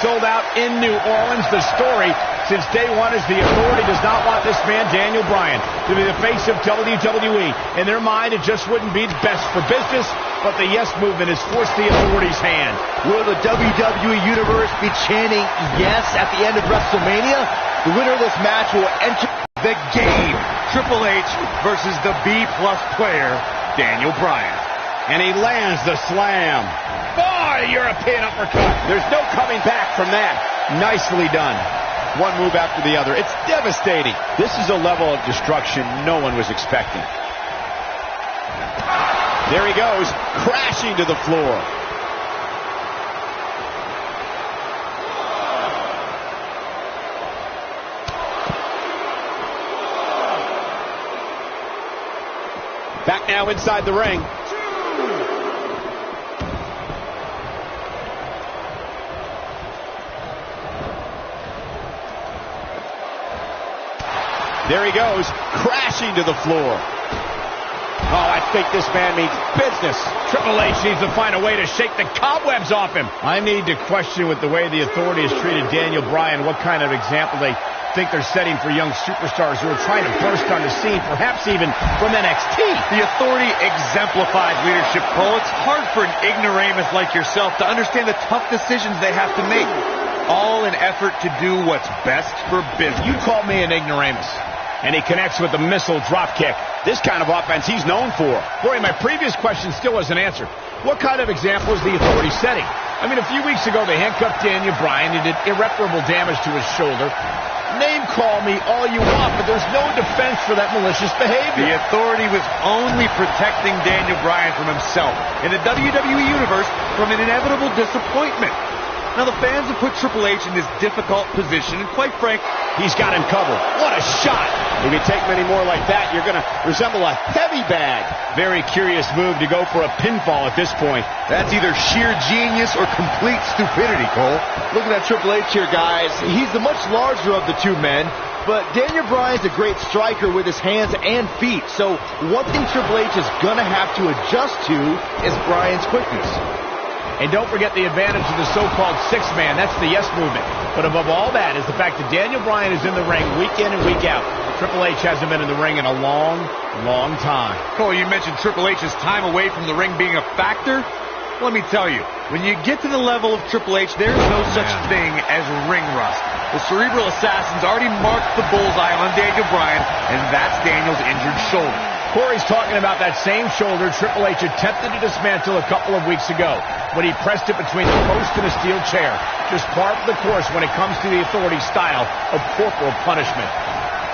sold out in New Orleans. The story since day one is the Authority does not want this man, Daniel Bryan, to be the face of WWE. In their mind, it just wouldn't be best for business, but the Yes Movement has forced the Authority's hand. Will the WWE Universe be chanting yes at the end of WrestleMania? The winner of this match will enter the game. Triple H versus the B-plus player, Daniel Bryan. And he lands the slam. Boy, European uppercut. There's no coming back from that. Nicely done. One move after the other. It's devastating. This is a level of destruction no one was expecting. There he goes, crashing to the floor. Back now inside the ring. There he goes, crashing to the floor. Oh, I think this man means business. Triple H needs to find a way to shake the cobwebs off him. I need to question with the way the Authority has treated Daniel Bryan, what kind of example they think they're setting for young superstars who are trying to burst on the scene, perhaps even from NXT. The Authority exemplifies leadership, Cole. It's hard for an ignoramus like yourself to understand the tough decisions they have to make, all in effort to do what's best for business. You called me an ignoramus. And he connects with the missile drop kick. This kind of offense he's known for. Corey, my previous question still wasn't answered. What kind of example is the Authority setting? I mean, a few weeks ago, they handcuffed Daniel Bryan. He did irreparable damage to his shoulder. Name call me all you want, but there's no defense for that malicious behavior. The Authority was only protecting Daniel Bryan from himself, and the WWE Universe from an inevitable disappointment. Now, the fans have put Triple H in this difficult position, and quite frank, he's got him covered. What a shot! If you take many more like that, you're going to resemble a heavy bag. Very curious move to go for a pinfall at this point. That's either sheer genius or complete stupidity, Cole. Looking at Triple H here, guys, he's the much larger of the two men, but Daniel Bryan's a great striker with his hands and feet, so one thing Triple H is going to have to adjust to is Bryan's quickness. And don't forget the advantage of the so-called six-man. That's the Yes Movement. But above all that is the fact that Daniel Bryan is in the ring week in and week out. Triple H hasn't been in the ring in a long, long time. Cole, you mentioned Triple H's time away from the ring being a factor. Let me tell you, when you get to the level of Triple H, there's no such thing as ring rust. The Cerebral Assassins already marked the bullseye on Daniel Bryan, and that's Daniel's injured shoulder. Corey's talking about that same shoulder Triple H attempted to dismantle a couple of weeks ago when he pressed it between the post and a steel chair. Just par for the course when it comes to the Authority style of corporal punishment.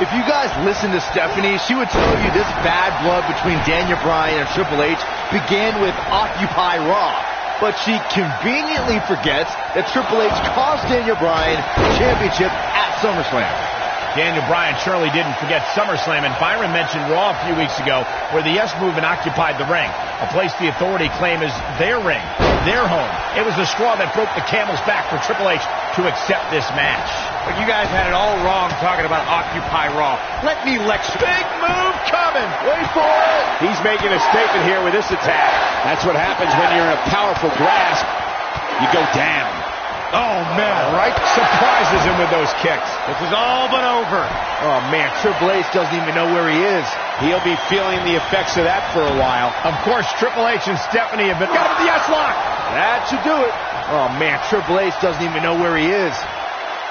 If you guys listen to Stephanie, she would tell you this bad blood between Daniel Bryan and Triple H began with Occupy Raw. But she conveniently forgets that Triple H cost Daniel Bryan the championship at SummerSlam. Daniel Bryan surely didn't forget SummerSlam, and Byron mentioned Raw a few weeks ago where the Yes Movement occupied the ring, a place the Authority claim is their ring, their home. It was the straw that broke the camel's back for Triple H to accept this match. But you guys had it all wrong talking about Occupy Raw. Let me lecture. Big move coming. Wait for it. He's making a statement here with this attack. That's what happens when you're in a powerful grasp. You go down. Oh, man, right? Surprises him with those kicks. This is all but over. Oh, man, Triple H doesn't even know where he is. He'll be feeling the effects of that for a while. Of course, Triple H and Stephanie have been... Got him with the S-lock. That should do it. Oh, man, Triple H doesn't even know where he is.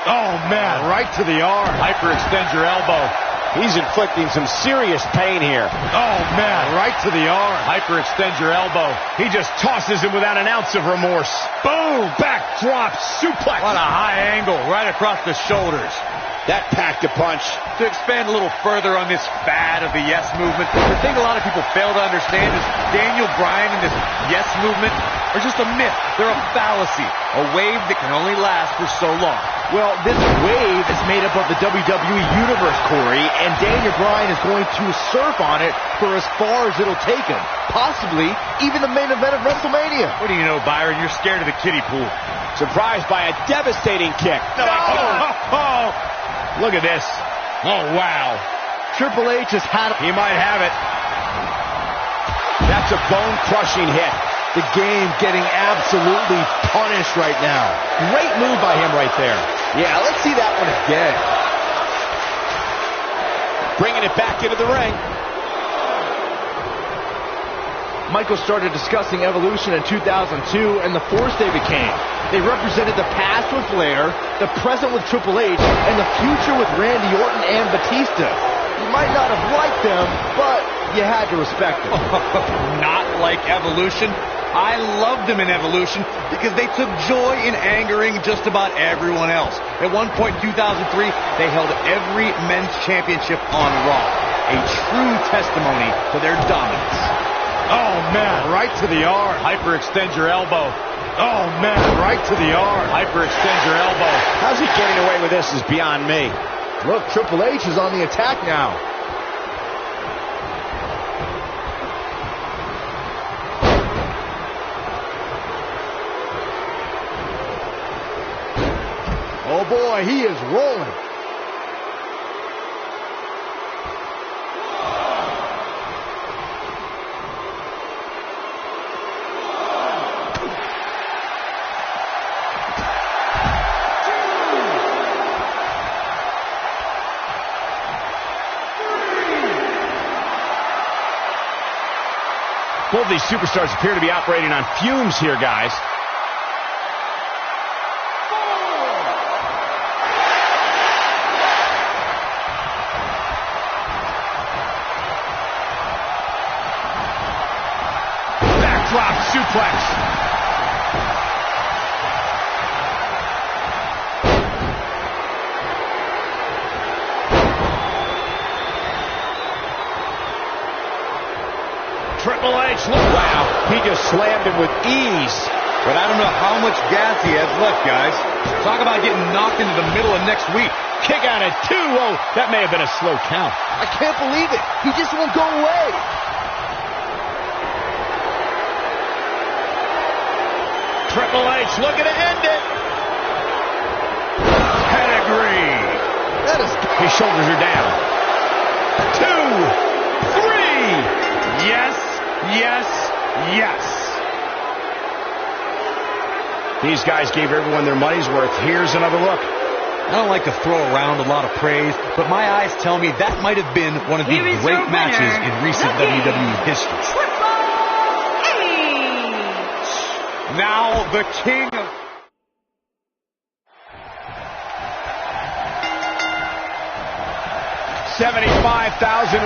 Oh, man, right to the arm. Hyperextend your elbow. He's inflicting some serious pain here. Oh, man, right to the arm. Hyperextend your elbow. He just tosses him without an ounce of remorse. Boom! Backdrop suplex. What a high angle right across the shoulders. That packed a punch. To expand a little further on this fad of the Yes Movement, the thing a lot of people fail to understand is Daniel Bryan and this Yes Movement are just a myth. They're a fallacy, a wave that can only last for so long. Well, this wave is made up of the WWE Universe, Corey, and Daniel Bryan is going to surf on it for as far as it'll take him. Possibly even the main event of WrestleMania. What do you know, Byron? You're scared of the kiddie pool. Surprised by a devastating kick. No! Oh! Look at this. Oh, wow. Triple H has had... He might have it. That's a bone-crushing hit. The game getting absolutely punished right now. Great move by him right there. Yeah, let's see that one again. Bringing it back into the ring. Michael started discussing Evolution in 2002 and the force they became. They represented the past with Flair, the present with Triple H, and the future with Randy Orton and Batista. You might not have liked them, but you had to respect them. Not like Evolution. I loved them in Evolution because they took joy in angering just about everyone else. At one point in 2003, they held every men's championship on Raw. A true testimony to their dominance. Oh, man, right to the arm. Hyperextend your elbow. Oh, man, right to the arm. Hyperextend your elbow. How's he getting away with this is beyond me. Look, Triple H is on the attack now. Oh boy, he is rolling. Both these superstars appear to be operating on fumes here, guys. Backdrop suplex. Triple H, look, wow, he just slammed him with ease. But I don't know how much gas he has left, guys. Talk about getting knocked into the middle of next week. Kick out at 2. Oh, that may have been a slow count. I can't believe it. He just won't go away. Triple H looking to end it. Pedigree. That is... His shoulders are down. 2, 3. Yes, yes, yes. These guys gave everyone their money's worth. Here's another look. I don't like to throw around a lot of praise, but my eyes tell me that might have been one of the great matches in recent WWE history. Triple H. Now the king of... $75,167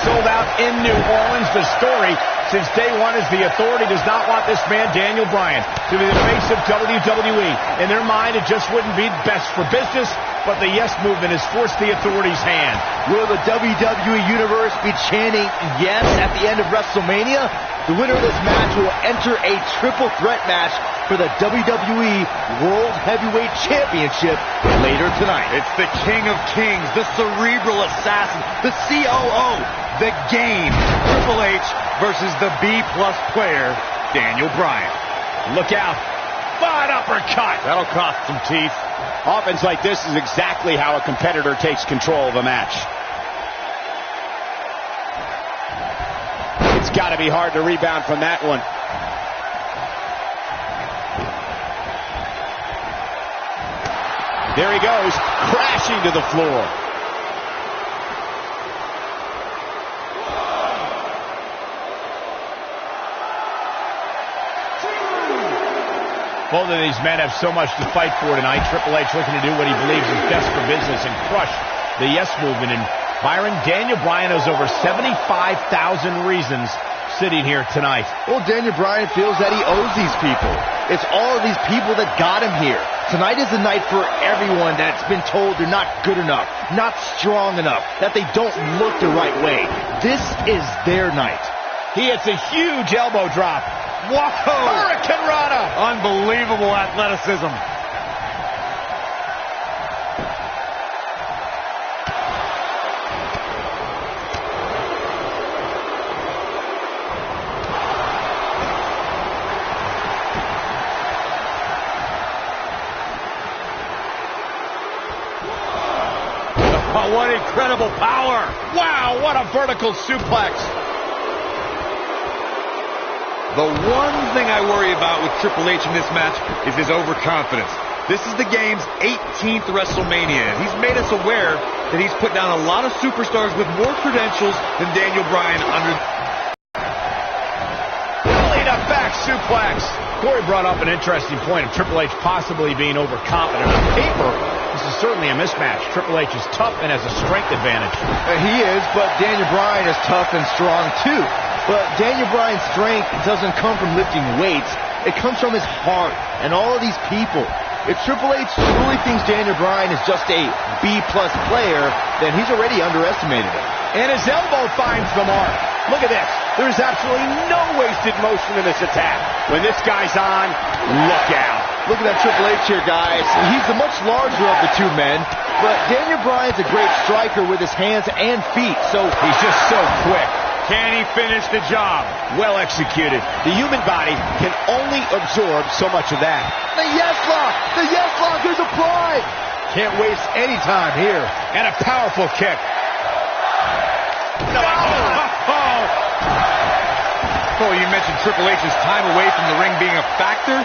sold out in New Orleans. The story since day one is the Authority does not want this man, Daniel Bryan, to be the face of WWE. In their mind, it just wouldn't be best for business, but the yes movement has forced the Authority's hand. Will the WWE Universe be chanting yes at the end of WrestleMania? The winner of this match will enter a triple threat match for the WWE World Heavyweight Championship later tonight. It's the King of Kings, the cerebral assassin, the COO, the game, Triple H versus the B-plus player, Daniel Bryan. Look out. Fine uppercut. That'll cost some teeth. Offense like this is exactly how a competitor takes control of a match. It's got to be hard to rebound from that one. There he goes, crashing to the floor. Both of these men have so much to fight for tonight. Triple H looking to do what he believes is best for business and crush the yes movement. And Byron, Daniel Bryan has over 75,000 reasons sitting here tonight. Well, Daniel Bryan feels that he owes these people. It's all of these people that got him here. Tonight is the night for everyone that's been told they're not good enough, not strong enough, that they don't look the right way. This is their night. He hits a huge elbow drop. Whoa! Hurricane Rana! Unbelievable athleticism. Oh, what incredible power! Wow, what a vertical suplex! The one thing I worry about with Triple H in this match is his overconfidence. This is the game's 18th WrestleMania, and he's made us aware that he's put down a lot of superstars with more credentials than Daniel Bryan under... Belly to back suplex. Corey brought up an interesting point of Triple H possibly being overconfident. On paper, this is certainly a mismatch. Triple H is tough and has a strength advantage. He is, but Daniel Bryan is tough and strong too. But Daniel Bryan's strength doesn't come from lifting weights. It comes from his heart and all of these people. If Triple H truly thinks Daniel Bryan is just a B-plus player, then he's already underestimated him. And his elbow finds the mark. Look at this. There's absolutely no wasted motion in this attack. When this guy's on, look out. Look at that Triple H here, guys. He's the much larger of the two men, but Daniel Bryan's a great striker with his hands and feet, so he's just so quick. Can he finish the job? Well executed. The human body can only absorb so much of that. The yes lock! The yes lock is applied! Can't waste any time here. And a powerful kick. No. Oh, you mentioned Triple H's time away from the ring being a factor.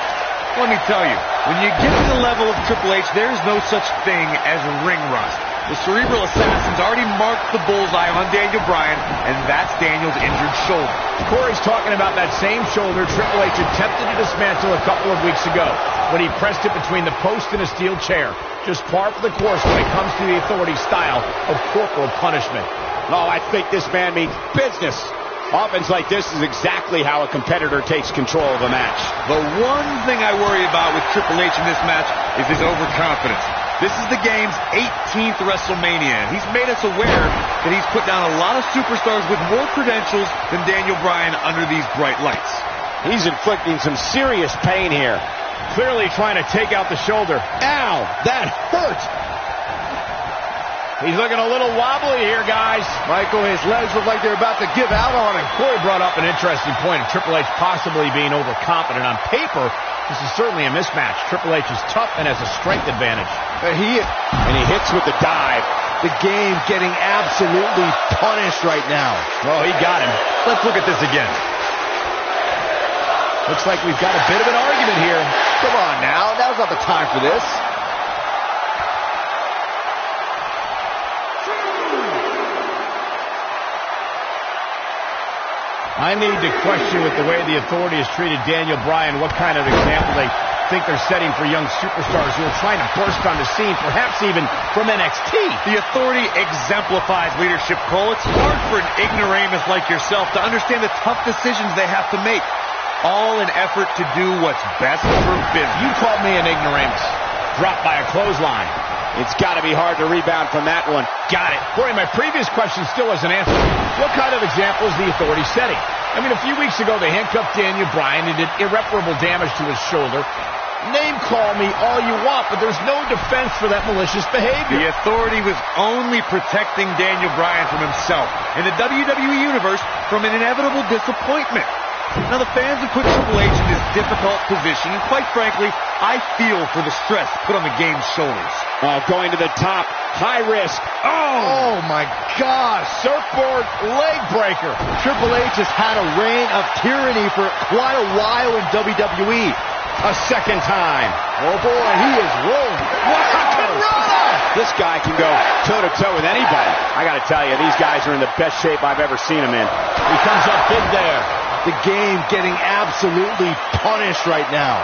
Let me tell you, when you get to the level of Triple H, there's no such thing as ring rust. The Cerebral Assassin's already marked the bullseye on Daniel Bryan, and that's Daniel's injured shoulder. Corey's talking about that same shoulder Triple H attempted to dismantle a couple of weeks ago when he pressed it between the post and a steel chair. Just par for the course when it comes to the Authority's style of corporal punishment. Oh, I think this man means business. Offense like this is exactly how a competitor takes control of a match. The one thing I worry about with Triple H in this match is his overconfidence. This is the game's 18th WrestleMania, and he's made us aware that he's put down a lot of superstars with more credentials than Daniel Bryan under these bright lights. He's inflicting some serious pain here. Clearly trying to take out the shoulder. Ow! That hurt! He's looking a little wobbly here, guys. Michael, his legs look like they're about to give out on him. Corey brought up an interesting point of Triple H possibly being overconfident. On paper, this is certainly a mismatch. Triple H is tough and has a strength advantage. And he hits with the dive. The game getting absolutely punished right now. Oh, he got him. Let's look at this again. Looks like we've got a bit of an argument here. Come on now, now's not the time for this. I need to question with the way the Authority has treated Daniel Bryan what kind of example they think they're setting for young superstars who are trying to burst on the scene, perhaps even from NXT. The Authority exemplifies leadership, Cole. It's hard for an ignoramus like yourself to understand the tough decisions they have to make, all in effort to do what's best for business. You called me an ignoramus. Dropped by a clothesline. It's got to be hard to rebound from that one. Got it. Corey, my previous question still hasn't answered. What kind of example is the Authority setting? I mean, a few weeks ago, they handcuffed Daniel Bryan and did irreparable damage to his shoulder. Name call me all you want, but there's no defense for that malicious behavior. The Authority was only protecting Daniel Bryan from himself and the WWE Universe from an inevitable disappointment. Now, the fans have put Triple H in this difficult position, and quite frankly, I feel for the stress put on the game's shoulders. Going to the top, high risk. Oh my gosh, surfboard leg breaker. Triple H has had a reign of tyranny for quite a while in WWE. A second time. Oh boy, he is rolling. Wow. This guy can go toe-to-toe with anybody. I got to tell you, these guys are in the best shape I've ever seen them in. He comes up big there. The game getting absolutely punished right now.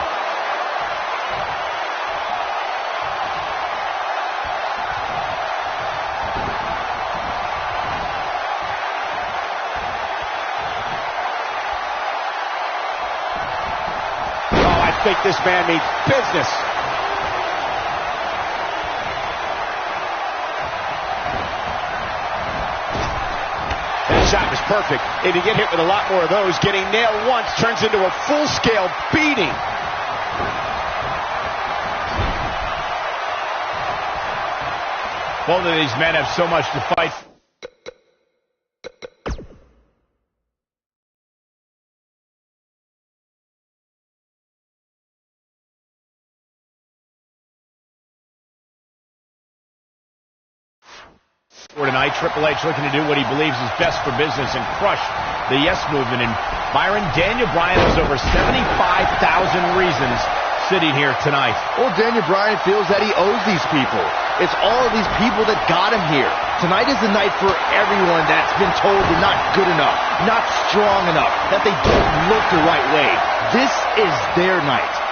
Oh, I think this man means business. Shot was perfect. If you get hit with a lot more of those, getting nailed once turns into a full-scale beating. Both of these men have so much to fight for. Tonight, Triple H looking to do what he believes is best for business and crush the yes movement. And Byron, Daniel Bryan has over 75,000 reasons sitting here tonight. Well, Daniel Bryan feels that he owes these people. It's all of these people that got him here. Tonight is the night for everyone that's been told they're not good enough, not strong enough, that they don't look the right way. This is their night.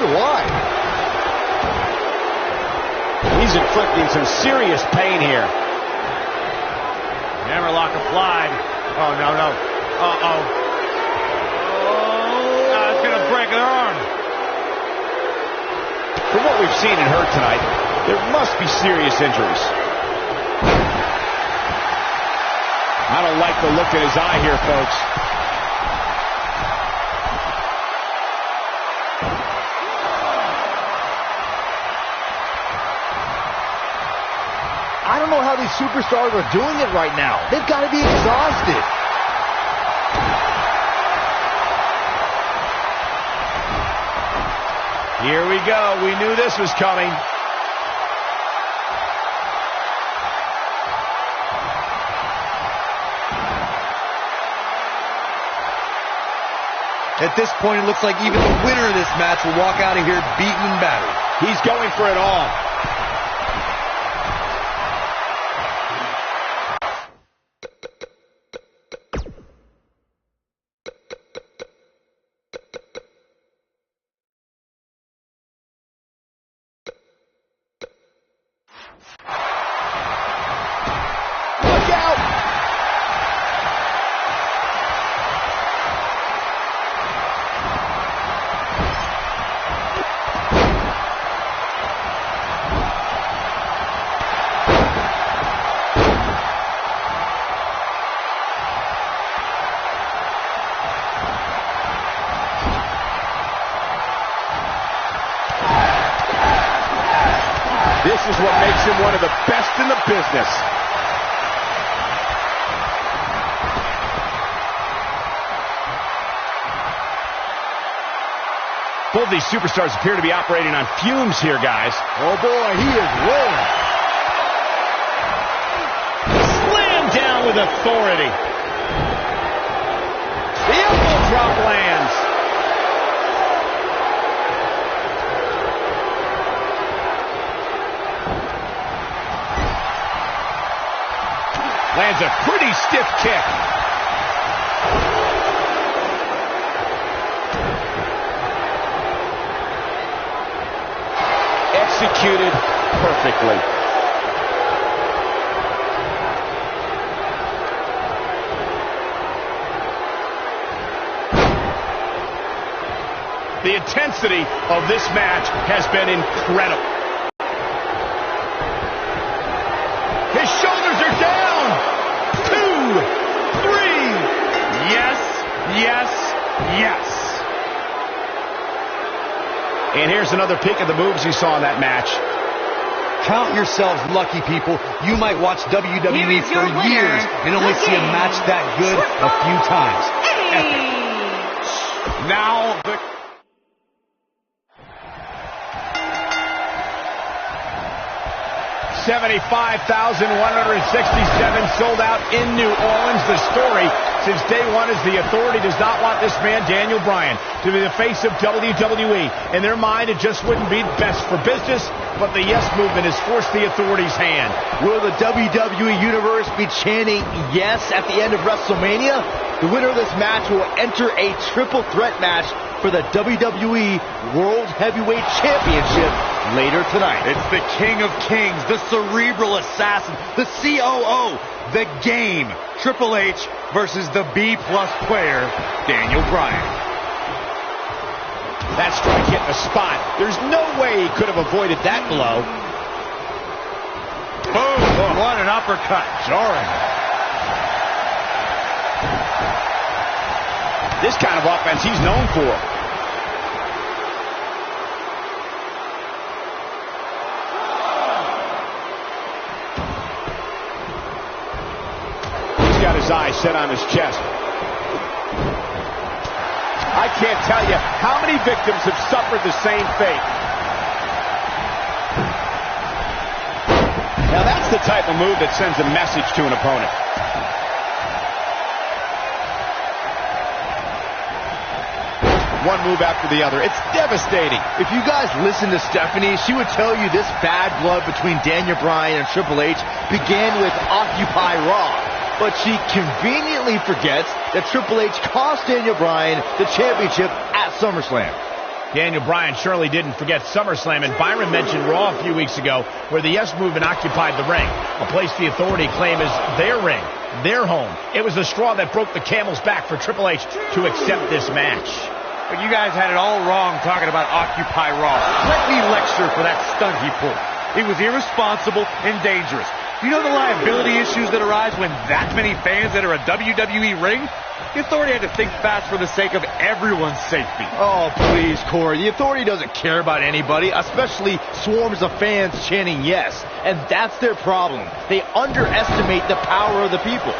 Why? He's inflicting some serious pain here. Hammerlock applied. Oh, no. Uh-oh. Oh, it's going to break an arm. From what we've seen and heard tonight, there must be serious injuries. I don't like the look in his eye here, folks. I don't know how these superstars are doing it right now. They've got to be exhausted. Here we go. We knew this was coming. At this point, it looks like even the winner of this match will walk out of here beaten and battered. He's going for it all. Look out! This is what makes him one of the best in the business. Both these superstars appear to be operating on fumes here, guys. Oh boy, he is rolling. Slam down with authority. The elbow drop lands. Lands a pretty stiff kick. Executed perfectly. The intensity of this match has been incredible. His shoulders are down. 2, 3. Yes, yes, yes. And here's another peek at the moves you saw in that match. Count yourselves lucky, people. You might watch WWE for years and only see a match that good a few times. Epic. Now the... $75,167 sold out in New Orleans. The story since day one is the Authority does not want this man, Daniel Bryan, to be the face of WWE. In their mind, it just wouldn't be best for business, but the yes movement has forced the Authority's hand. Will the WWE Universe be chanting yes at the end of WrestleMania? The winner of this match will enter a triple threat match for the WWE World Heavyweight Championship later tonight. It's the King of Kings, the cerebral assassin, the COO, the game. Triple H versus the B-plus player, Daniel Bryan. That strike hit the spot. There's no way he could have avoided that blow. Boom! Oh, what an uppercut. Jarring. This kind of offense he's known for. his eyes set on his chest. I can't tell you how many victims have suffered the same fate. Now that's the type of move that sends a message to an opponent. One move after the other. It's devastating. If you guys listen to Stephanie, she would tell you this bad blood between Daniel Bryan and Triple H began with Occupy Raw. But she conveniently forgets that Triple H cost Daniel Bryan the championship at SummerSlam. Daniel Bryan surely didn't forget SummerSlam, and Byron mentioned Raw a few weeks ago where the Yes Movement occupied the ring, a place the Authority claim is their ring, their home. It was the straw that broke the camel's back for Triple H to accept this match. But you guys had it all wrong talking about Occupy Raw. Let me lecture for that stunt he pulled. It was irresponsible and dangerous. You know the liability issues that arise when that many fans enter a WWE ring? The Authority had to think fast for the sake of everyone's safety. Oh, please, Corey. The Authority doesn't care about anybody, especially swarms of fans chanting yes. And that's their problem. They underestimate the power of the people.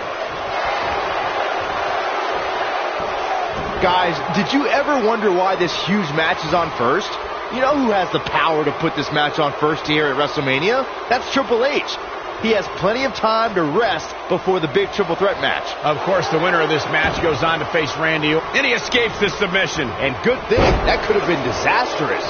Guys, did you ever wonder why this huge match is on first? You know who has the power to put this match on first here at WrestleMania? That's Triple H. He has plenty of time to rest before the big triple threat match. Of course, the winner of this match goes on to face Randy, and he escapes the submission. And good thing, that could have been disastrous.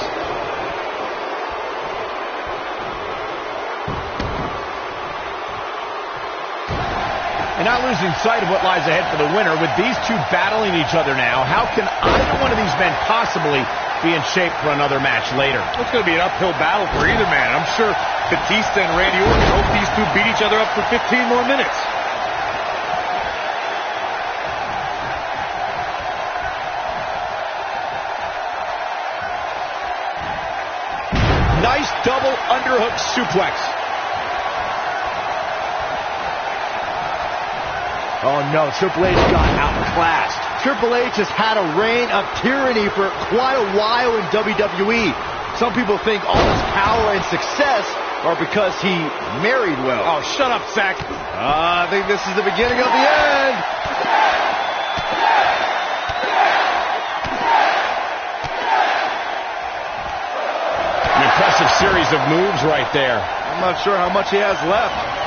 And not losing sight of what lies ahead for the winner, with these two battling each other now, how can either one of these men possibly be in shape for another match later? It's going to be an uphill battle for either man. I'm sure Batista and Randy Orton hope these two beat each other up for 15 more minutes. Nice double underhook suplex. Oh no, Triple H got outclassed. Triple H has had a reign of tyranny for quite a while in WWE. Some people think all his power and success are because he married well. Oh, shut up, Sack. I think this is the beginning of the end. An impressive series of moves right there. I'm not sure how much he has left.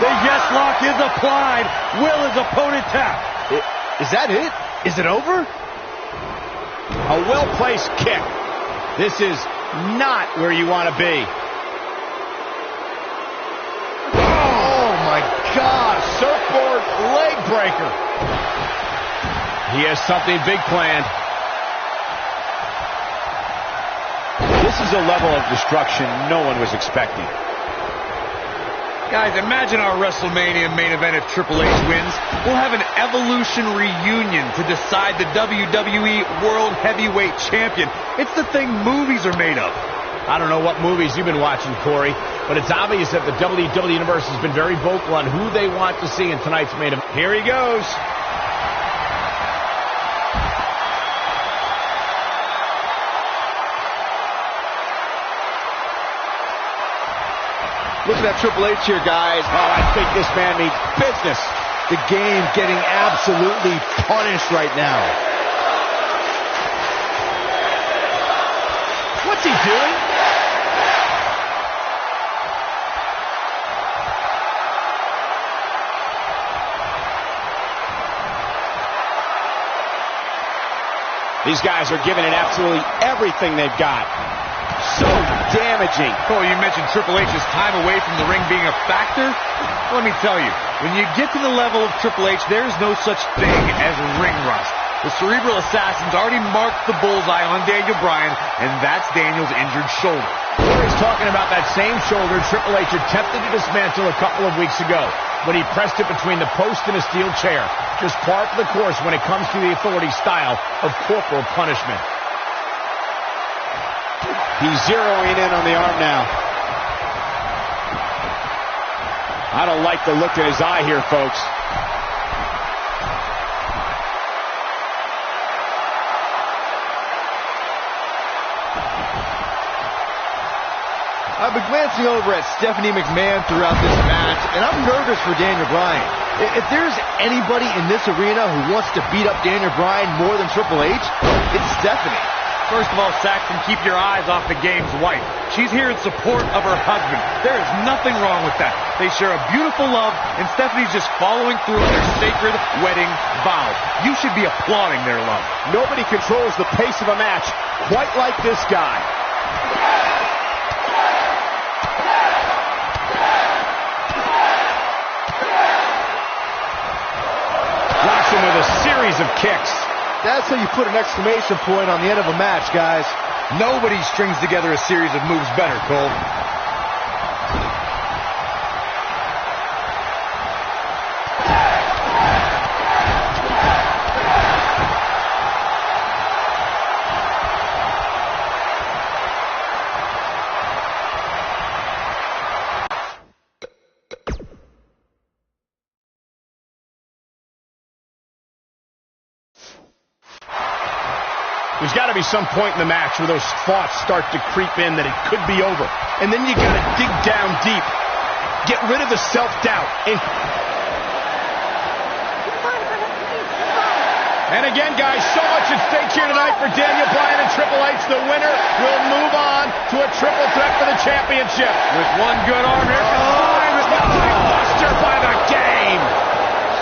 The yes lock is applied. Will his opponent tap? Is that it? Is it over? A well-placed kick. This is not where you want to be. Oh my God! Surfboard leg breaker. He has something big planned. This is a level of destruction no one was expecting. Guys, imagine our WrestleMania main event if Triple H wins. We'll have an Evolution reunion to decide the WWE World Heavyweight Champion. It's the thing movies are made of. I don't know what movies you've been watching, Corey, but it's obvious that the WWE Universe has been very vocal on who they want to see in tonight's main event. Here he goes. Look at that Triple H here, guys. Oh, I think this man means business. The game getting absolutely punished right now. What's he doing? These guys are giving it absolutely everything they've got. So damaging. Oh, you mentioned Triple H's time away from the ring being a factor. Let me tell you, when you get to the level of Triple H, there's no such thing as ring rust. The Cerebral Assassin's already marked the bullseye on Daniel Bryan, and that's Daniel's injured shoulder. Corey's talking about that same shoulder Triple H attempted to dismantle a couple of weeks ago when he pressed it between the post and a steel chair. Just part of the course when it comes to the Authority style of corporal punishment. He's zeroing in on the arm now. I don't like the look in his eye here, folks. I've been glancing over at Stephanie McMahon throughout this match, and I'm nervous for Daniel Bryan. If there's anybody in this arena who wants to beat up Daniel Bryan more than Triple H, it's Stephanie. First of all, Saxton, keep your eyes off the game's wife. She's here in support of her husband. There is nothing wrong with that. They share a beautiful love, and Stephanie's just following through on their sacred wedding vows. You should be applauding their love. Nobody controls the pace of a match quite like this guy. Blocks him with a series of kicks. That's how you put an exclamation point on the end of a match, guys. Nobody strings together a series of moves better, Cole. There's got to be some point in the match where those thoughts start to creep in that it could be over. And then you got to dig down deep. Get rid of the self-doubt. And again, guys, so much at stake here tonight for Daniel Bryan and Triple H. The winner will move on to a triple threat for the championship. With one good arm, here comes Bryan with the Buster by the game.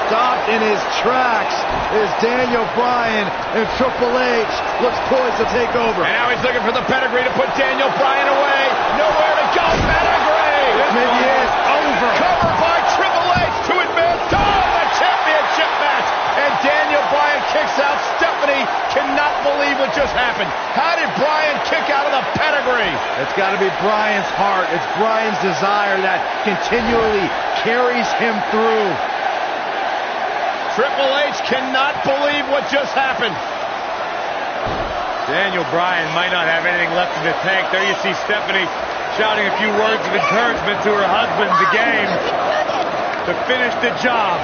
Stopped in his tracks is Daniel Bryan, and Triple H looks poised to take over. And now he's looking for the pedigree to put Daniel Bryan away. Nowhere to go. Pedigree. This maybe is over. Covered by Triple H to advance to the championship match. And Daniel Bryan kicks out. Stephanie cannot believe what just happened. How did Bryan kick out of the pedigree? It's got to be Bryan's heart. It's Bryan's desire that continually carries him through. Triple H cannot believe what just happened. Daniel Bryan might not have anything left in the tank. There you see Stephanie shouting a few words of encouragement to her husband, the game, to finish the job.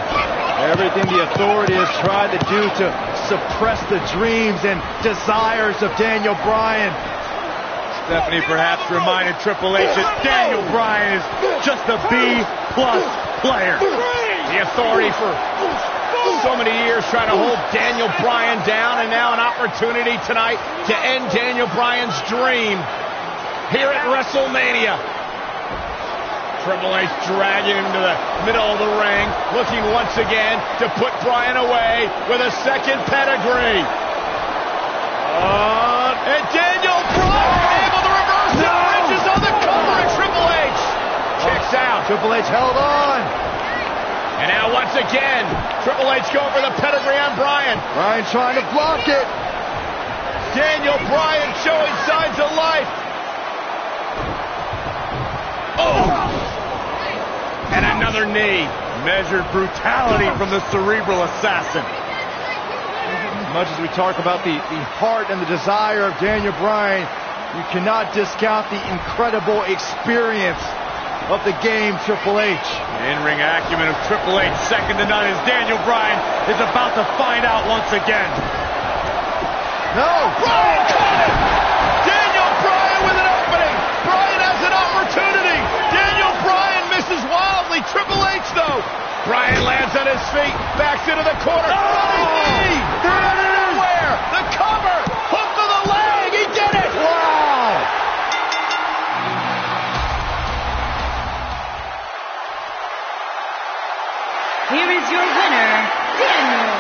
Everything the authority has tried to do to suppress the dreams and desires of Daniel Bryan. Stephanie perhaps reminded Triple H that Daniel Bryan is just a B-plus player. The authority for so many years trying to hold Daniel Bryan down, and now an opportunity tonight to end Daniel Bryan's dream here at WrestleMania. Triple H dragging him to the middle of the ring, looking once again to put Bryan away with a second pedigree. And Daniel Bryan able to reverse it. Bridges on the cover, and Triple H kicks out. Triple H held on. And now once again, Triple H going for the pedigree on Bryan. Bryan trying to block it. Daniel Bryan showing signs of life. Oh! And another knee. Measured brutality from the cerebral assassin. As much as we talk about the heart and the desire of Daniel Bryan, you cannot discount the incredible experience of the game, Triple H. The in-ring acumen of Triple H, second to none, as Daniel Bryan is about to find out once again. No! Bryan caught it! Daniel Bryan with an opening! Bryan has an opportunity! Daniel Bryan misses wildly! Triple H, though! Bryan lands on his feet, backs into the corner. Running knee! There it is! Where? The cover! Hook to the leg! He did it! Wow! Here is your winner, Daniel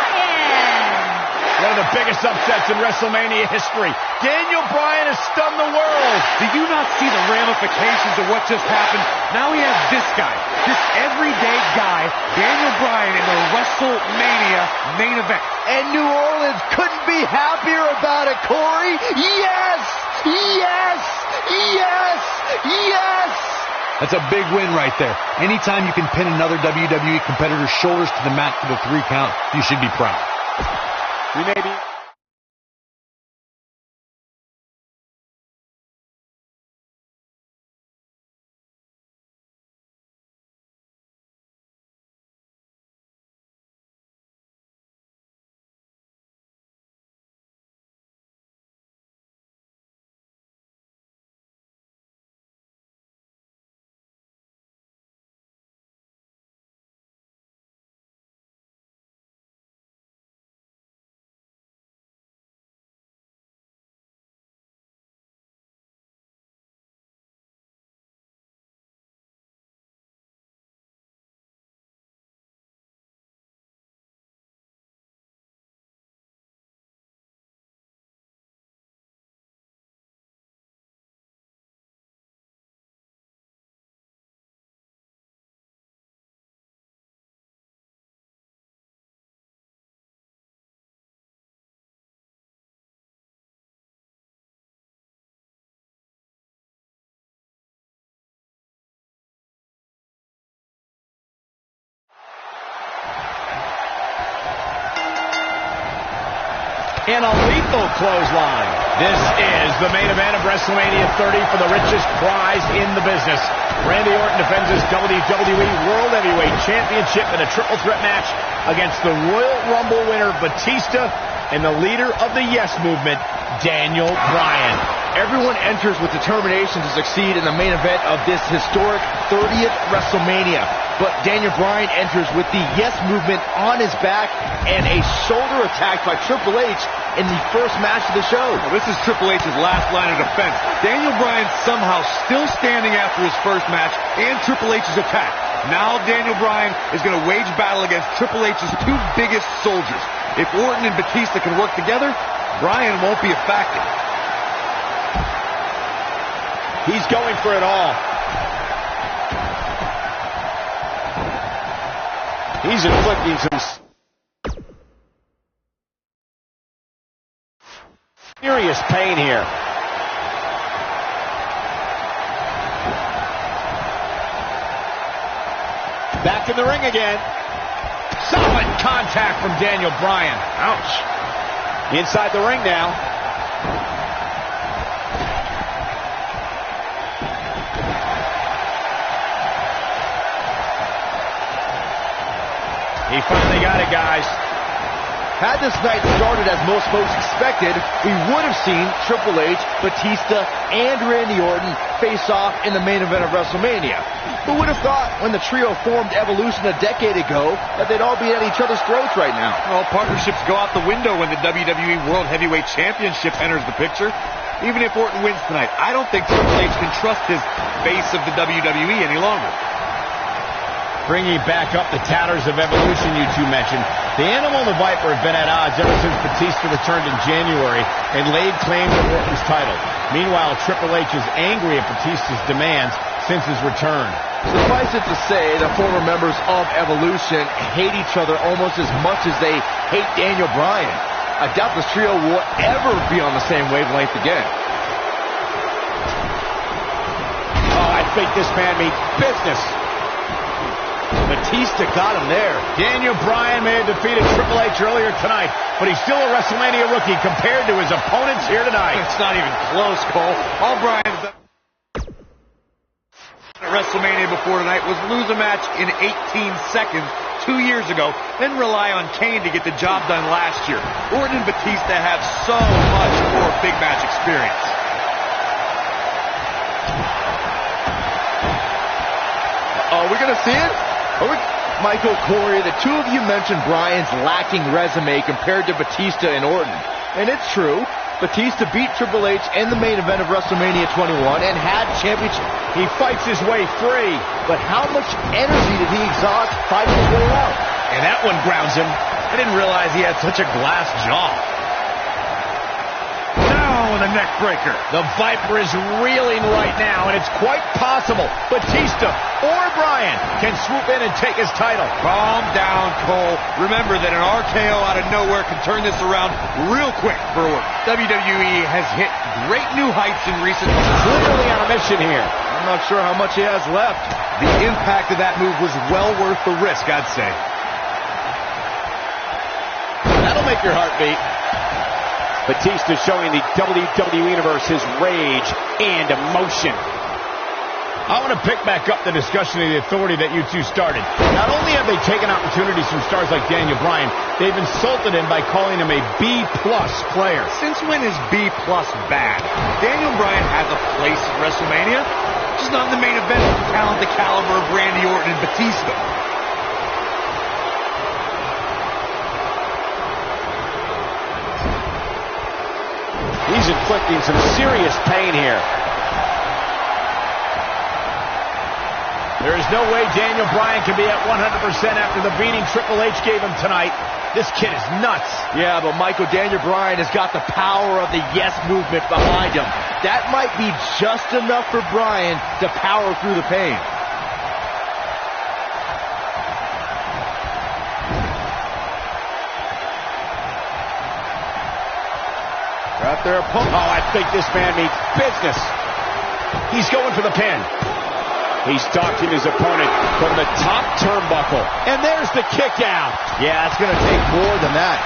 Bryan. One of the biggest upsets in WrestleMania history. Daniel Bryan has stunned the world. Do you not see the ramifications of what just happened? Now he has this guy, this everyday guy, Daniel Bryan, in the WrestleMania main event. And New Orleans couldn't be happier about it, Corey. Yes! Yes! Yes! Yes! That's a big win right there. Anytime you can pin another WWE competitor's shoulders to the mat for the 3 count, you should be proud. We may be... and a lethal clothesline. This is the main event of WrestleMania 30 for the richest prize in the business. Randy Orton defends his WWE World Heavyweight Championship in a triple threat match against the Royal Rumble winner Batista and the leader of the Yes Movement, Daniel Bryan. Everyone enters with determination to succeed in the main event of this historic 30th WrestleMania. But Daniel Bryan enters with the Yes Movement on his back and a shoulder attack by Triple H in the first match of the show. Well, this is Triple H's last line of defense. Daniel Bryan somehow still standing after his first match and Triple H's attack. Now Daniel Bryan is going to wage battle against Triple H's two biggest soldiers. If Orton and Batista can work together, Bryan won't be a factor. He's going for it all. He's inflicting some serious pain here. Back in the ring again. Solid contact from Daniel Bryan. Ouch. Inside the ring now. He finally got it, guys. Had this night started as most folks expected, we would have seen Triple H, Batista, and Randy Orton face off in the main event of WrestleMania. Who would have thought when the trio formed Evolution a decade ago that they'd all be at each other's throats right now? Well, partnerships go out the window when the WWE World Heavyweight Championship enters the picture. Even if Orton wins tonight, I don't think Triple H can trust his face of the WWE any longer. Bringing back up the tatters of Evolution you two mentioned, the Animal and the Viper have been at odds ever since Batista returned in January and laid claim to Orton's title. Meanwhile, Triple H is angry at Batista's demands since his return. Suffice it to say, the former members of Evolution hate each other almost as much as they hate Daniel Bryan. I doubt this trio will ever be on the same wavelength again. Oh, I think this man means business. Batista got him there. Daniel Bryan may have defeated Triple H earlier tonight, but he's still a WrestleMania rookie compared to his opponents here tonight. It's not even close, Cole. All Bryan's done at WrestleMania before tonight was lose a match in 18 seconds 2 years ago, then rely on Kane to get the job done last year. Orton and Batista have so much more big match experience. Are we going to see it? Michael Corey, the two of you mentioned Bryan's lacking resume compared to Batista and Orton. And it's true. Batista beat Triple H in the main event of WrestleMania 21 and had championship. He fights his way free. But how much energy did he exhaust fighting his way out? And that one grounds him. I didn't realize he had such a glass jaw. The neck breaker. The Viper is reeling right now, and it's quite possible Batista or Bryan can swoop in and take his title. Calm down, Cole. Remember that an RKO out of nowhere can turn this around real quick for Orton. WWE has hit great new heights in recent months. Clearly on a mission here. I'm not sure how much he has left. The impact of that move was well worth the risk, I'd say. That'll make your heart beat. Batista showing the WWE Universe his rage and emotion. I want to pick back up the discussion of the authority that you two started. Not only have they taken opportunities from stars like Daniel Bryan, they've insulted him by calling him a B-plus player. Since when is B-plus bad? Daniel Bryan has a place at WrestleMania, just not in the main event with talent the caliber of Randy Orton and Batista. He's inflicting some serious pain here. There is no way Daniel Bryan can be at 100% after the beating Triple H gave him tonight. This kid is nuts. Yeah, but Michael, Daniel Bryan has got the power of the Yes Movement behind him. That might be just enough for Bryan to power through the pain. Right there, a pump. Oh, I think this man means business. He's going for the pin. He's stalking his opponent from the top turnbuckle. And there's the kick out. Yeah, it's going to take more than that.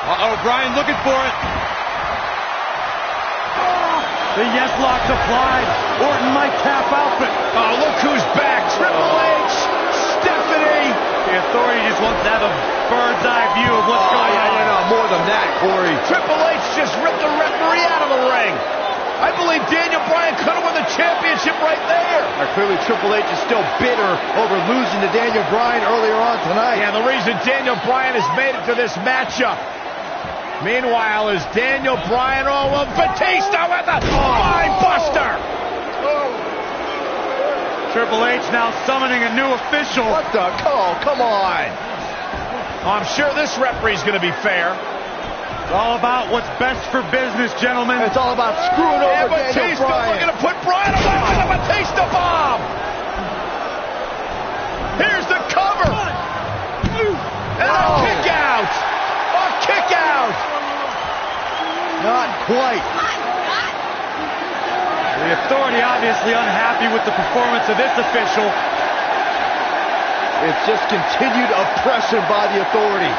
Uh-oh, Bryan looking for it. The yes lock's applied. Orton might tap out, but Oh, look who's back. Triple H, Stephanie. the Authority just wants to have a bird's eye view of what's going on. No, more than that, Corey. Triple H just ripped the referee out of the ring. I believe Daniel Bryan could have won the championship right there. Clearly, Triple H is still bitter over losing to Daniel Bryan earlier on tonight. Yeah, the reason Daniel Bryan has made it to this matchup. Meanwhile, is Daniel Bryan, Batista with a spine buster. Triple H now summoning a new official. What the? Oh, come on. I'm sure this referee's going to be fair. It's all about what's best for business, gentlemen. It's all about screwing over And Daniel Batista Bryan. looking to put Bryan away with a Batista bomb. Here's the cover. And a kick out. A kick out. Not quite. The Authority obviously unhappy with the performance of this official. It's just continued oppression by the Authority.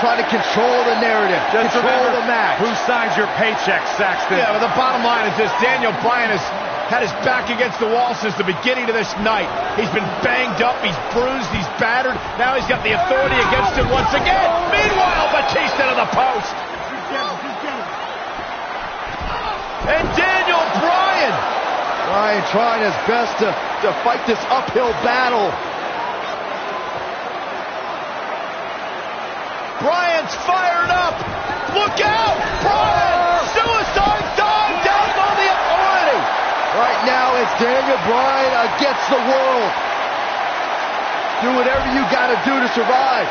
Trying to control the narrative, control the match. Who signs your paycheck, Saxton? Yeah, but the bottom line is this. Daniel Bryan has had his back against the wall since the beginning of this night. He's been banged up, he's bruised, he's battered. Now he's got the Authority against him once again. Meanwhile, Batista to the post. And Daniel Bryan. Bryan trying his best to fight this uphill battle. Bryan's fired up. Look out. Bryan. Suicide dive down on the Authority. Right now, it's Daniel Bryan against the world. Do whatever you got to do to survive.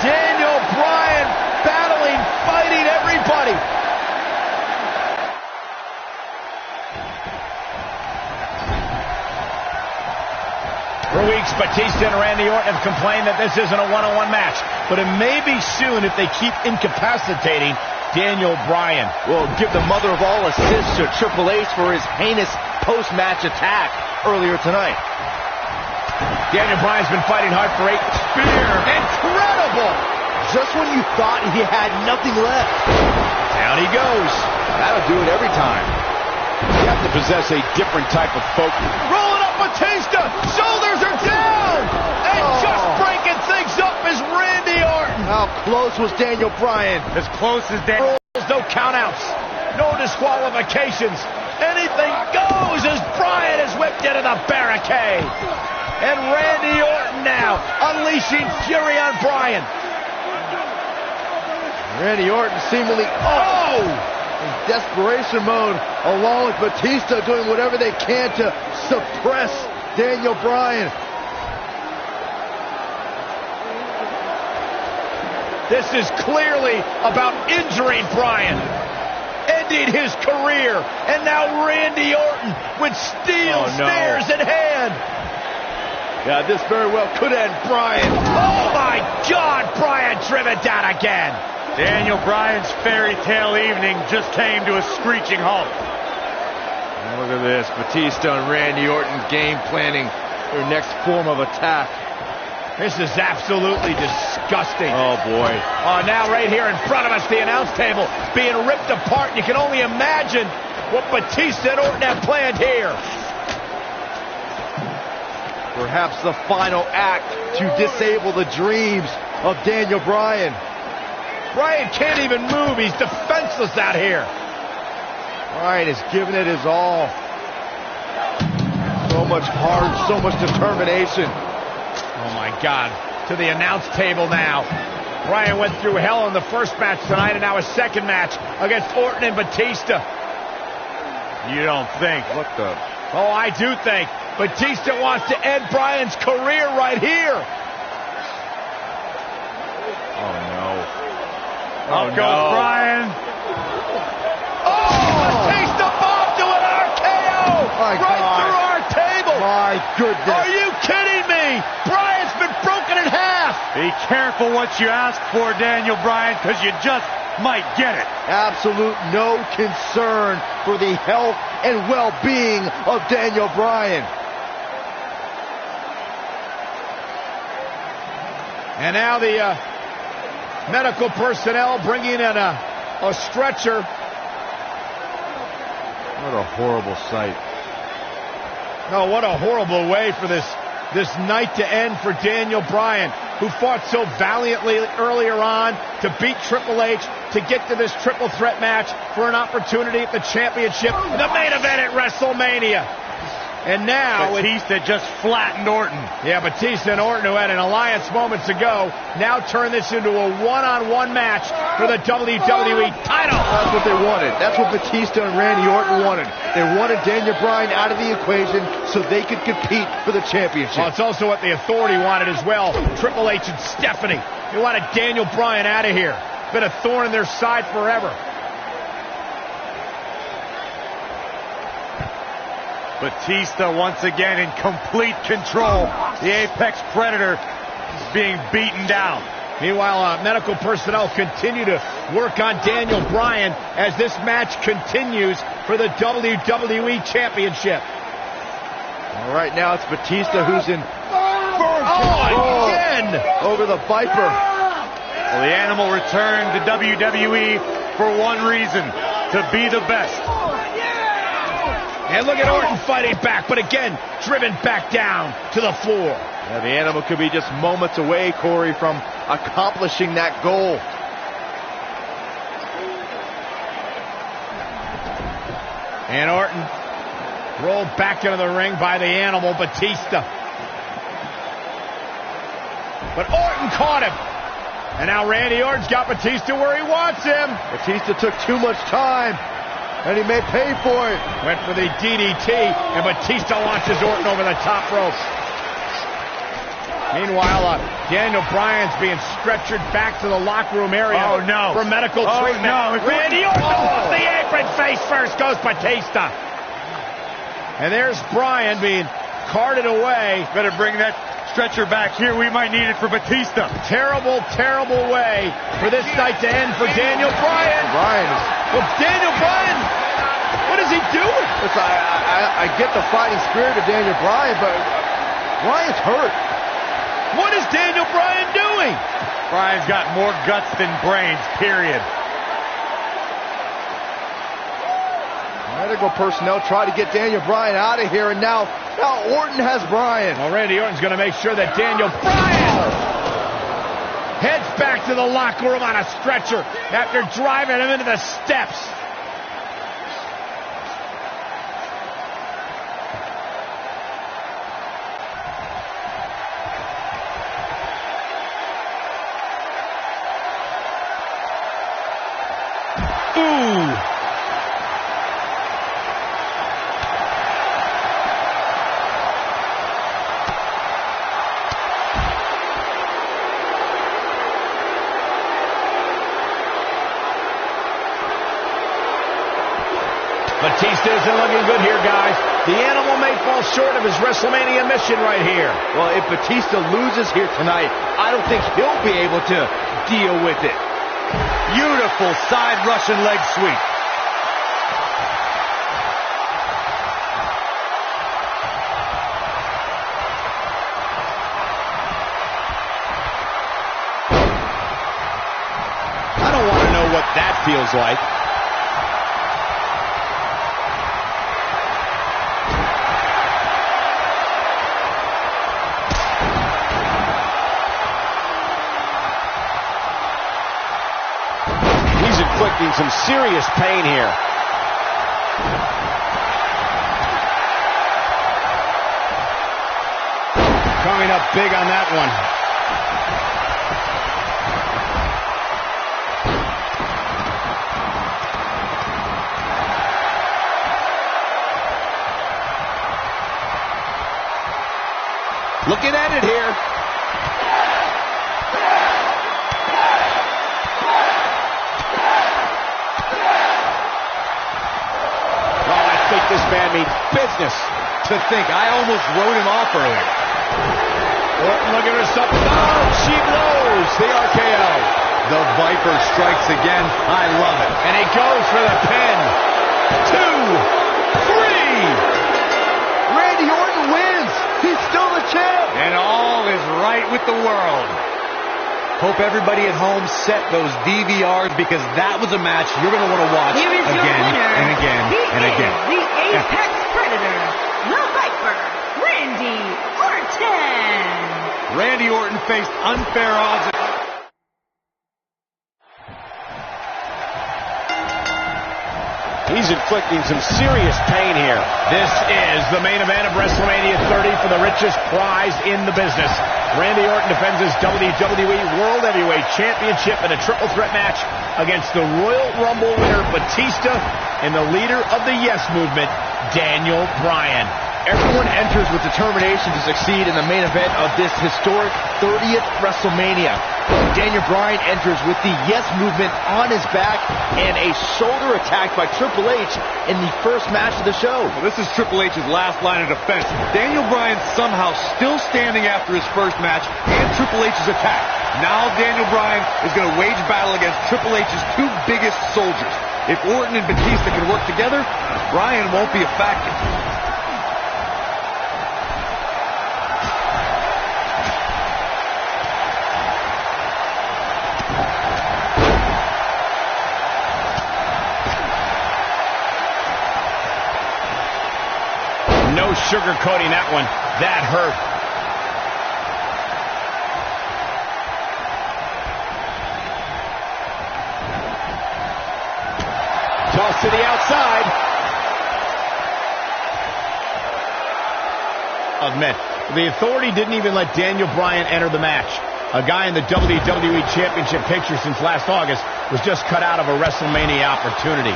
Daniel Bryan battling, fighting everybody. For weeks, Batista and Randy Orton have complained that this isn't a one-on-one match, but it may be soon if they keep incapacitating Daniel Bryan. Well, give the mother of all assists to Triple H for his heinous post-match attack earlier tonight. Daniel Bryan's been fighting hard for 8. Spear. Incredible. Just when you thought he had nothing left. Down he goes. That'll do it every time. You have to possess a different type of focus. Rolling up Batista. Shoulders are down. And just breaking things up is Randy Orton. How close was Daniel Bryan? As close as Daniel. No countouts. No disqualifications. Anything goes as Bryan is whipped into the barricade. And Randy Orton now unleashing fury on Bryan. Randy Orton seemingly in desperation mode, along with Batista doing whatever they can to suppress Daniel Bryan. This is clearly about injuring Bryan, ending his career, and now Randy Orton with steel stairs in hand. Yeah, this very well could end Bryan. Oh my God, Bryan driven down again. Daniel Bryan's fairy tale evening just came to a screeching halt. And look at this, Batista and Randy Orton game planning their next form of attack. This is absolutely disgusting. Oh boy. Now right here in front of us, the announce table being ripped apart. You can only imagine what Batista and Orton have planned here. Perhaps the final act to disable the dreams of Daniel Bryan. Bryan can't even move. He's defenseless out here. Bryan is giving it his all. So much heart, so much determination. Oh my God. To the announce table now. Bryan went through hell in the first match tonight, and now a second match against Orton and Batista. You don't think? What the? Oh, I do think. Batista wants to end Bryan's career right here. Oh no. Out goes Bryan. Oh, Batista bomb to an RKO. My right God. through our table. My goodness. Are you kidding me? Bryan's been broken in half. Be careful what you ask for, Daniel Bryan, because you just might get it. Absolute no concern for the health and well-being of Daniel Bryan. And now the Medical personnel bringing in a stretcher. What a horrible sight. No, what a horrible way for this night to end for Daniel Bryan, who fought so valiantly earlier on to beat Triple H, to get to this triple threat match for an opportunity at the championship, the main event at WrestleMania. And now Batista just flattened Orton. Yeah, Batista and Orton, who had an alliance moments ago, now turn this into a one-on-one match for the WWE title. That's what they wanted. That's what Batista and Randy Orton wanted. They wanted Daniel Bryan out of the equation so they could compete for the championship. Well, it's also what the Authority wanted as well. Triple H and Stephanie. They wanted Daniel Bryan out of here. Been a thorn in their side forever. Batista once again in complete control. The Apex Predator is being beaten down. Meanwhile, medical personnel continue to work on Daniel Bryan as this match continues for the WWE Championship. All right, now it's Batista who's in again over the Viper. Well, the Animal returned to WWE for one reason, to be the best. And look at Orton fighting back, but again, driven back down to the floor. Yeah, the Animal could be just moments away, Corey, from accomplishing that goal. And Orton rolled back into the ring by the Animal, Batista. But Orton caught him. And now Randy Orton's got Batista where he wants him. Batista took too much time, and he may pay for it. Went for the DDT, and Batista launches Orton over the top rope. Meanwhile, Daniel Bryan's being stretchered back to the locker room area for medical treatment. No, Randy Orton off the apron, face first goes Batista. And there's Bryan being carted away. Better bring that stretcher back here. We might need it for Batista. Terrible, terrible way for this night to end for Daniel Bryan. Well, Daniel Bryan, what is he doing? Listen, I get the fighting spirit of Daniel Bryan, but Bryan's hurt. What is Daniel Bryan doing? Bryan's got more guts than brains, period. Medical personnel try to get Daniel Bryan out of here, and now Orton has Bryan. Well, Randy Orton's going to make sure that Daniel Bryan heads back to the locker room on a stretcher after driving him into the steps. Batista isn't looking good here, guys. The Animal may fall short of his WrestleMania mission right here. Well, if Batista loses here tonight, I don't think he'll be able to deal with it. Beautiful side Russian leg sweep. I don't want to know what that feels like. Inflicting some serious pain here. Coming up big on that one. Looking at it here. This man means business. To think, I almost wrote him off earlier. Orton looking for something. Oh, she blows the RKO. The Viper strikes again. I love it. And he goes for the pin. 2, 3. Randy Orton wins. He's still the champ. And all is right with the world. Hope everybody at home set those DVRs because that was a match you're going to want to watch Here is your again winner. and again He and is again. the Apex Predator, the Viper, Randy Orton. Randy Orton faced unfair odds. He's inflicting some serious pain here. This is the main event of WrestleMania 30 for the richest prize in the business. Randy Orton defends his WWE World Heavyweight Championship in a triple threat match against the Royal Rumble winner Batista and the leader of the Yes Movement, Daniel Bryan. Everyone enters with determination to succeed in the main event of this historic 30th WrestleMania. Daniel Bryan enters with the Yes Movement on his back and a shoulder attack by Triple H in the first match of the show. Well, this is Triple H's last line of defense. Daniel Bryan somehow still standing after his first match and Triple H's attack. Now Daniel Bryan is going to wage battle against Triple H's two biggest soldiers. If Orton and Batista can work together, Bryan won't be a factor. No sugarcoating that one. That hurt. Toss to the outside. Admit, the Authority didn't even let Daniel Bryan enter the match. A guy in the WWE Championship picture since last August was just cut out of a WrestleMania opportunity.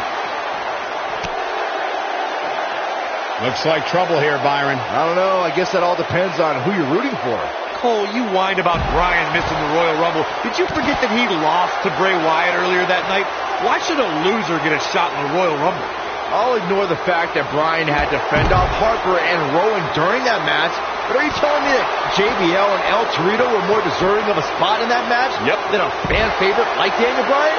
Looks like trouble here, Byron. I don't know. I guess that all depends on who you're rooting for. Cole, you whined about Bryan missing the Royal Rumble. Did you forget that he lost to Bray Wyatt earlier that night? Why should a loser get a shot in the Royal Rumble? I'll ignore the fact that Bryan had to fend off Harper and Rowan during that match, but are you telling me that JBL and El Torito were more deserving of a spot in that match than a fan favorite like Daniel Bryan?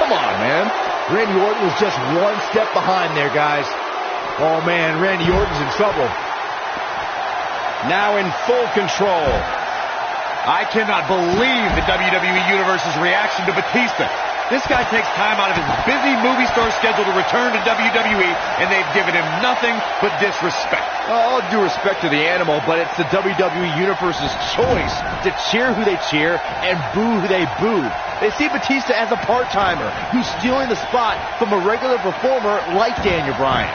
Come on, man. Randy Orton was just one step behind there, guys. Oh, man, Randy Orton's in trouble. Now in full control. I cannot believe the WWE Universe's reaction to Batista. This guy takes time out of his busy movie star schedule to return to WWE, and they've given him nothing but disrespect. All due respect to the animal, but it's the WWE Universe's choice to cheer who they cheer and boo who they boo. They see Batista as a part-timer who's stealing the spot from a regular performer like Daniel Bryan.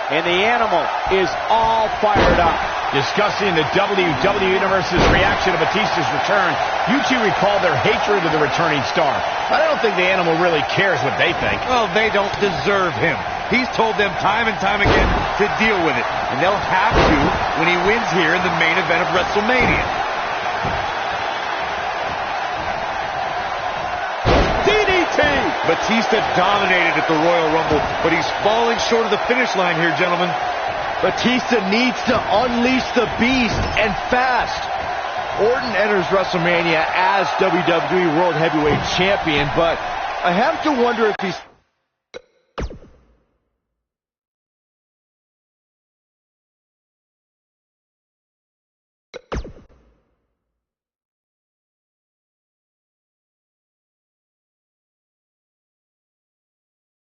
And the animal is all fired up. Discussing the WWE Universe's reaction to Batista's return, you two recall their hatred of the returning star. I don't think the animal really cares what they think. Well, they don't deserve him. He's told them time and time again to deal with it. And they'll have to when he wins here in the main event of WrestleMania. Batista dominated at the Royal Rumble, but he's falling short of the finish line here, gentlemen. Batista needs to unleash the beast, and fast. Orton enters WrestleMania as WWE World Heavyweight Champion, but I have to wonder if he's